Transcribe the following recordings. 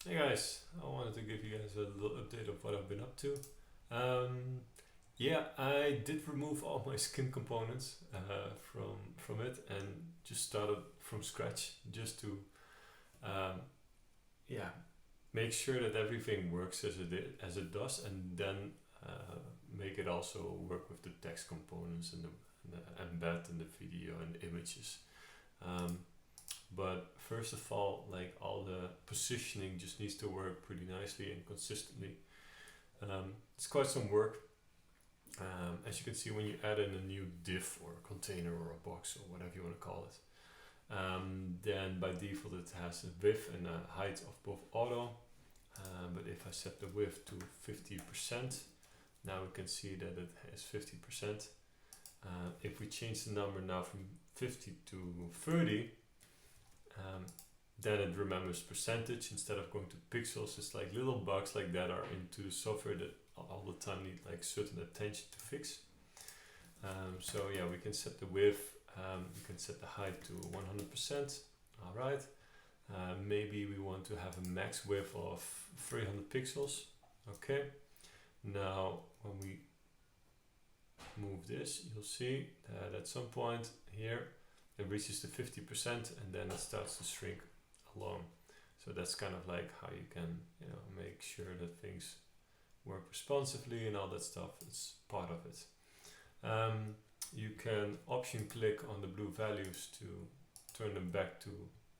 Hey guys, I wanted to give you guys a little update of what I've been up to. Um, yeah, I did remove all my skin components from it and just started from scratch just to um, yeah make sure that everything works as it does, and then make it also work with the text components and the embed and the video and the images. Um, but first of all, like all the positioning just needs to work pretty nicely and consistently. It's quite some work. As you can see, when you add in a new div or a container or a box or whatever you want to call it, then by default it has a width and a height of both auto. But if I set the width to 50%, now we can see that it has 50%. If we change the number now from 50 to 30, then it remembers percentage instead of going to pixels. It's like little bugs like that are into the software that all the time need like certain attention to fix. So yeah, we can set the width, we can set the height to 100%. All right. Maybe we want to have a max width of 300 pixels. Okay. Now when we move this, you'll see that at some point here it reaches the 50% and then it starts to shrink along. So that's kind of like how you can, make sure that things work responsively and all that stuff. It's part of it. You can option click on the blue values to turn them back to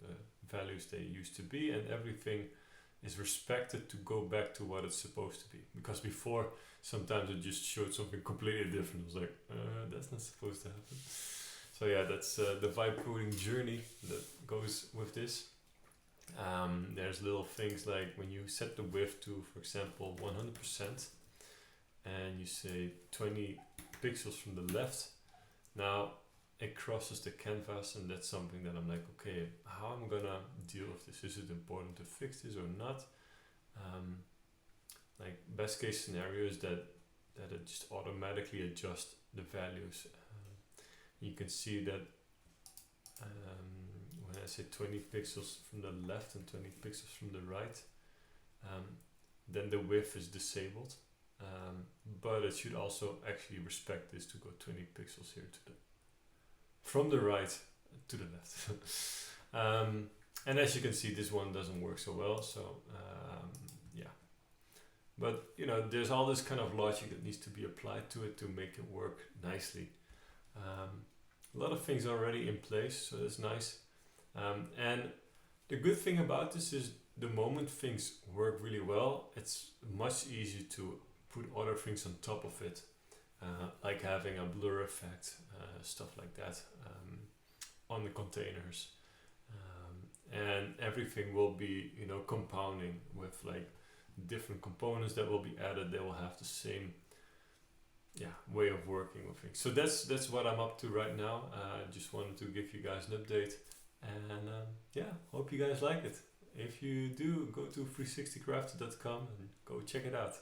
the values they used to be, and everything is respected to go back to what it's supposed to be. Because before, sometimes it just showed something completely different. It was like, that's not supposed to happen. So yeah, that's the vibe coding journey that goes with this. There's little things like when you set the width to, for example, 100%, and you say 20 pixels from the left, now it crosses the canvas, and that's something that I'm like, okay, how am I gonna deal with this? Is it important to fix this or not? Like best case scenario is that it just automatically adjusts the values. You can see that when I say 20 pixels from the left and 20 pixels from the right, then the width is disabled. But it should also actually respect this to go 20 pixels here from the right to the left. And as you can see, this one doesn't work so well. So yeah, but there's all this kind of logic that needs to be applied to it to make it work nicely. A lot of things are already in place, so that's nice. And the good thing about this is the moment things work really well, it's much easier to put other things on top of it, like having a blur effect, stuff like that, on the containers. And everything will be, compounding with like different components that will be added. They will have the same way of working with things. So that's what I'm up to right now. I just wanted to give you guys an update, and hope you guys like it. If you do, go to 360crafter.com and go check it out.